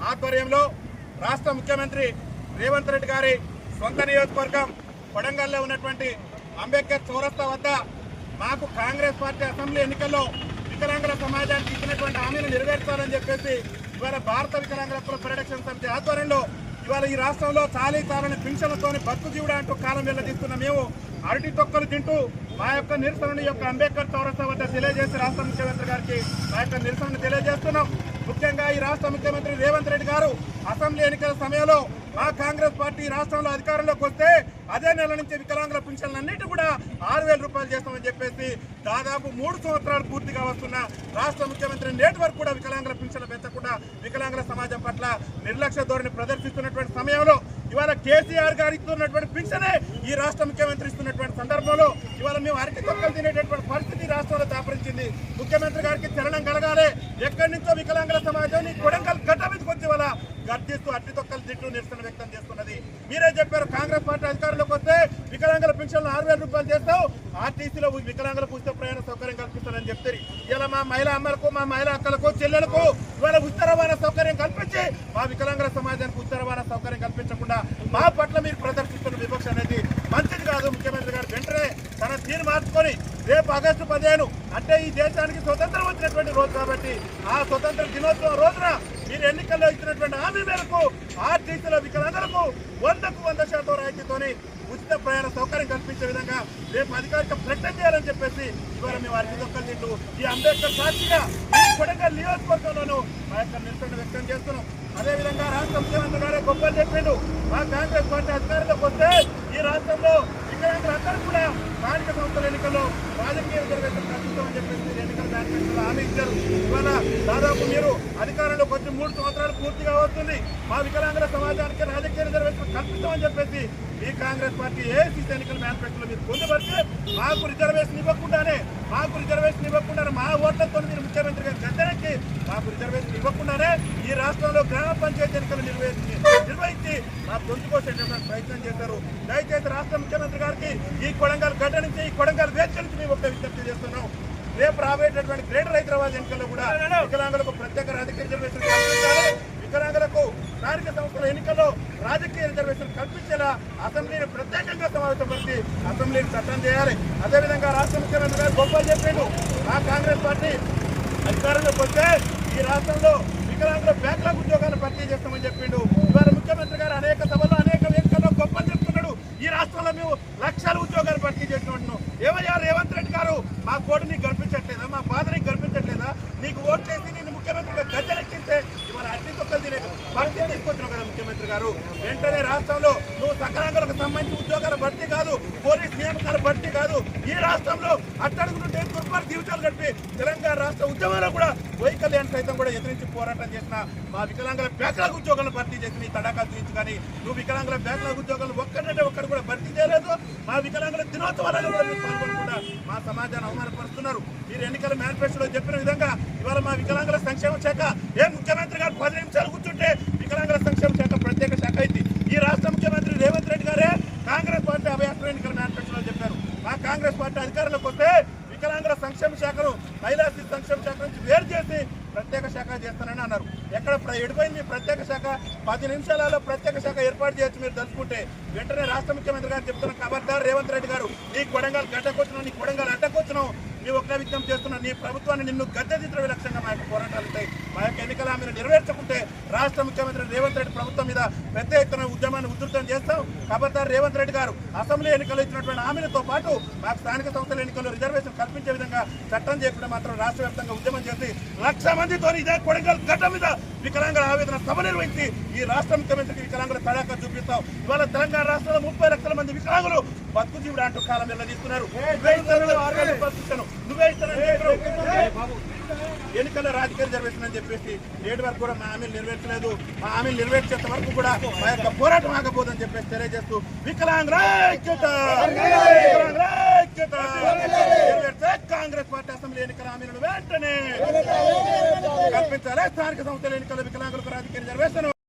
ఆధ్వర్యంలో రాష్ట్ర ముఖ్యమంత్రి రేవంత్ రెడ్డి గారి సొంత నియోజకవర్గం కొడంగల్లో ఉన్నటువంటి అంబేద్కర్ చౌరస్తా వద్ద మాకు కాంగ్రెస్ పార్టీ అసెంబ్లీ ఎన్నికల్లో వికలాంగుల సమాజానికి ఇచ్చినటువంటి హామీలు నెరవేర్చాలని చెప్పేసి ఇవాళ భారత వికలాంగుల హక్కుల పరిరక్షణ సమితి ఆధ్వర్యంలో ఇవాళ ఈ రాష్ట్రంలో చాలని పింఛన్లతోని బతుకు జీవుడా అంటూ కాలం వెళ్లదీస్తున్న మేము అరటి తొక్కలు తింటూ మా యొక్క నిరసనని అంబేద్కర్ చౌరస్తా వద్ద తెలియజేసి రాష్ట్ర ముఖ్యమంత్రి గారికి మా యొక్క నిరసనను తెలియజేస్తున్నాం. ముఖ్యంగా ఈ రాష్ట్ర ముఖ్యమంత్రి రేవంత్ రెడ్డి గారు అసెంబ్లీ ఎన్నికల సమయంలో మా కాంగ్రెస్ పార్టీ రాష్ట్రంలో అధికారంలోకి వస్తే అదే నెల నుంచి వికలాంగుల పింఛన్లన్నిటి కూడా 6,000 రూపాయలు చేస్తామని చెప్పేసి దాదాపు 3 సంవత్సరాలు పూర్తిగా వస్తున్న రాష్ట్ర ముఖ్యమంత్రి నేటి వరకు కూడా వికలాంగుల పింఛన్లు పెంచకుండా వికలాంగుల సమాజం పట్ల నిర్లక్ష్య ధోరణి ప్రదర్శిస్తున్నటువంటి సమయంలో ఇవాళ కేసీఆర్ గారు ఇస్తున్నటువంటి పింఛనే ఈ రాష్ట్ర ముఖ్యమంత్రి ఇస్తున్నటువంటి సందర్భంలో ఇవాళ మేము అరటి తొక్కలు తినేటటువంటి పరిస్థితి రాష్ట్రంలో దాపరించింది. ముఖ్యమంత్రి గారికి చలనం కలగాలి. ఎక్కడి నుంచో వికలాంగుల సమాజాన్ని కొడంగల్ గడ్డ మీదకి వచ్చి వాళ్ళ గర్జిస్తూ అరటి తొక్కలు తింటూ నిరసన వ్యక్తం చేస్తున్నది. మీరే చెప్పారు కాంగ్రెస్ పార్టీ అధికారంలోకి వస్తే వికలాంగుల పెన్షన్లు 6,000 రూపాయలు చేస్తావు, ఆర్టీసీలో వికలాంగులకు ఉచిత ప్రయాణ సౌకర్యం కల్పిస్తారని చెప్తారు. ఇలా మా మహిళా అమ్మలకు మా మహిళా అక్కలకు చెల్లెలకు ఇవాళ ఉచిత రవాణా సౌకర్యం కల్పించి మా వికలాంగుల సమాజానికి ఉచిత రవాణా సౌకర్యం కల్పించకుండా మా పట్ల మీరు ప్రదర్శిస్తున్న వివక్ష అనేది మంచిది కాదు. ముఖ్యమంత్రి గారు వెంటనే తన తీరు మార్చుకొని రేపు ఆగస్టు 15 అంటే ఈ దేశానికి స్వతంత్రం వచ్చినటువంటి రోజు కాబట్టి ఆ స్వతంత్ర దినోత్సవం రోజున మీరు ఎన్నికల్లో ఇచ్చినటువంటి హామీ మేరకు ఆర్టీసీల వికలాంగులకు 100% రాయితీతోని ఉచిత ప్రయాణ సౌకర్యం కల్పించే విధంగా రేపు అధికారిక ప్రకటన చేయాలని చెప్పేసి ఇవాళ మేము అరటి తొక్కలు తింటూ ఈ అంబేద్కర్ సాక్షిగా ఈ కొడంగల్ నియోజకవర్గంలోనూ మా యొక్క నిరసన వ్యక్తం చేస్తున్నాం. అదేవిధంగా రాష్ట్ర ముఖ్యమంత్రి గారే గొప్పలు చెప్పిండు. మా కాంగ్రెస్ పార్టీ అధికారంలోకి వస్తే ఈ రాష్ట్రంలో వికలాంగులందరూ కూడా స్థానిక సంస్థల ఎన్నికల్లో రాజకీయ రిజర్వేషన్ కల్పిస్తామని చెప్పేసి ఎన్నికల మేనిఫెస్టోలో హామీ ఇచ్చారు. ఇవాళ దాదాపు మీరు అధికారంలోకి వచ్చి 3 సంవత్సరాలు పూర్తిగా వస్తుంది. మా వికలాంగుల సమాజానికి రాజకీయ రిజర్వేషన్ కల్పిస్తామని చెప్పేసి ఈ కాంగ్రెస్ పార్టీ ఏసీసీ ఎన్నికల మేనిఫెస్టోలో మీరు పొందుపరిచి మాకు రిజర్వేషన్ ఇవ్వకుండానే మా ఓట్లతో మీరు ముఖ్యమంత్రి గారు గద్దెనెక్కి మాకు రిజర్వేషన్ ఇవ్వకుండానే ఈ రాష్ట్రంలో గ్రామ పంచాయతీ ఎన్నికలు నిర్వహించి మా గొంతు కోసేటటువంటి ప్రయత్నం చేశారు. దయచేసి రాష్ట్ర ముఖ్యమంత్రి గారికి ఈ కొడంగల్ గడ్డ నుంచి ఈ కొడంగల్ వేదిక నుంచి మేము ఒక విజ్ఞప్తి చేస్తున్నాం. రేపు రాబోయేటటువంటి గ్రేటర్ హైదరాబాద్ ఎన్నికల్లో కూడా వికలాంగులకు ప్రత్యేక రాజకీయ రిజర్వేషన్ కల్పించాలి. వికలాంగులకు స్థానిక సంస్థల ఎన్నికల్లో రాజకీయ రిజర్వేషన్ కల్పించేలా అసెంబ్లీని ప్రత్యేకంగా సమావేశపరిచి అసెంబ్లీని చట్టం చేయాలి. అదేవిధంగా రాష్ట్ర ముఖ్యమంత్రి గారు గొప్పలు చెప్పిండు. మా కాంగ్రెస్ పార్టీ అధికారంలోకి వస్తే ఈ రాష్ట్రంలో వికలాంగుల బ్యాక్లాగ్ ఉద్యోగాలు భర్తీ చేస్తామని చెప్పిండు. ఇవాళ ముఖ్యమంత్రి గారు అనేక సభల్లో అనేక వేదికల్లో గొప్పలు చెప్తున్నాడు. ఈ రాష్ట్రంలో మేము లక్షల ఉద్యోగాలు భర్తీ చేసినట్టు ఏమయ్యా రేవంత్ రెడ్డి గారు, మా కోటి నీకు గర్పించట్లేదా, మా బాధ నీకు గర్పించట్లేదా? నీకు ఓట్ చేసి నేను ముఖ్యమంత్రిగా గద్దెనెక్కించే ఇవాళ అన్ని తొక్కలు తినే భర్తీ తీసుకొచ్చినావు కదా ముఖ్యమంత్రి గారు. వెంటనే రాష్ట్రంలో నువ్వు సకలాంగులకు సంబంధించి ఉద్యోగాల భర్తీ కాదు, పోలీస్ నియామకాల భర్తీ కాదు, ఈ రాష్ట్రంలో అట్టడుగు నుండి దుర్మార్గ జీవితాలు గడిపి తెలంగాణ రాష్ట్ర ఉద్యమంలో కూడా వైకల్యాన్ని సైతం కూడా ఎదిరించి పోరాటం చేసిన మా వికలాంగుల బ్యాక్లాగ్ ఉద్యోగాలను భర్తీ చేసి నీ తడాకా చూపించు. కానీ నువ్వు వికలాంగుల బ్యాక్లాగ్ ఉద్యోగాలను ఒక్కడు కూడా భర్తీ చేయలేదు. మా వికలాంగుల దినోత్సవాలను కూడా మీరు పాల్గొనకుండా మా సమాజాన్ని అవమానపరుస్తున్నారు. మీరు ఎన్నికల మేనిఫెస్టోలో చెప్పిన విధంగా ఇవాళ మా వికలాంగుల సంక్షేమ శాఖ ముఖ్యమంత్రి గారు 10 నిమిషాలు కూర్చుంటే వికలాంగుల సంక్షేమ శాఖ ప్రత్యేక శాఖ అయింది. ఈ రాష్ట్ర ముఖ్యమంత్రి రేవంత్ రెడ్డి గారే కాంగ్రెస్ పార్టీ అభయాస్త్ర ఎన్నికల మేనిఫెస్టోలో చెప్పారు. మా కాంగ్రెస్ పార్టీ అధికారంలోకి వస్తే వికలాంగుల సంక్షేమ శాఖను మహిళా సంక్షేమ శాఖ నుంచి వేరు చేసి ప్రత్యేక శాఖ చేస్తానని అన్నారు. ఎక్కడ ఎడిపోయింది ప్రత్యేక శాఖ? 10 నిమిషాలలో ప్రత్యేక శాఖ ఏర్పాటు చేయొచ్చు మీరు తలుచుకుంటే. వెంటనే రాష్ట్ర ముఖ్యమంత్రి గారు చెప్తున్న ఖబర్దార్ రేవంత్ రెడ్డి గారు, నీ కొడంగల్ గడ్డకొచ్చినావు, నీ కొడంగల్ అడ్డకొచ్చినావు, నీ ఒక్క విజ్ఞప్తి చేస్తున్నా, నీ ప్రభుత్వాన్ని నిన్ను గద్దెదిద్ర లక్ష్యంగా మా యొక్క పోరాటాలు ఉంటాయి. మా యొక్క ఎన్నికల హామీలు నెరవేర్చకుంటే రాష్ట్ర ముఖ్యమంత్రి రేవంత్ రెడ్డి ప్రభుత్వం మీద పెద్ద ఎత్తున ఉద్యమాన్ని ఉధృతం చేస్తాం. ఖబర్దార్ రేవంత్ రెడ్డి గారు, అసెంబ్లీ ఎన్నికల్లో ఇచ్చినటువంటి హామీలతో పాటు మాకు స్థానిక సంస్థల ఎన్నికల్లో రిజర్వేషన్ కల్పించే విధంగా చట్టం చేయకుండా మాత్రం రాష్ట్ర వ్యాప్తంగా ఉద్యమం చేసి 1,00,000 మందితో ఇదే కొడంగల్ గడ్డ మీద వికలాంగుల ఆవేదన సభ నిర్వహించి ఈ రాష్ట్ర ముఖ్యమంత్రికి వికలాంగుల తడాకా చూపిస్తాం. ఇవాళ తెలంగాణ రాష్ట్రంలో 30 లక్షల మంది వికలాంగులు బతుకు జీవుడు అంటూ కాలం వెళ్ళదీస్తున్నారు. నువ్వే ఎన్నికల్లో రాజకీయ రిజర్వేషన్ అని చెప్పేసి నేటి వరకు కూడా మా హామీలు నెరవేర్చలేదు. మా హామీలు నెరవేర్చేంత వరకు కూడా మా యొక్క పోరాటం ఆగబోదని చెప్పేసి తెలియజేస్తూ వికలాంగుల ఐక్యత నెరవేర్చే కాంగ్రెస్ పార్టీ అసెంబ్లీ ఎన్నికల హామీలను వెంటనే కల్పించాలి. స్థానిక సంస్థల ఎన్నికల్లో వికలాంగులకు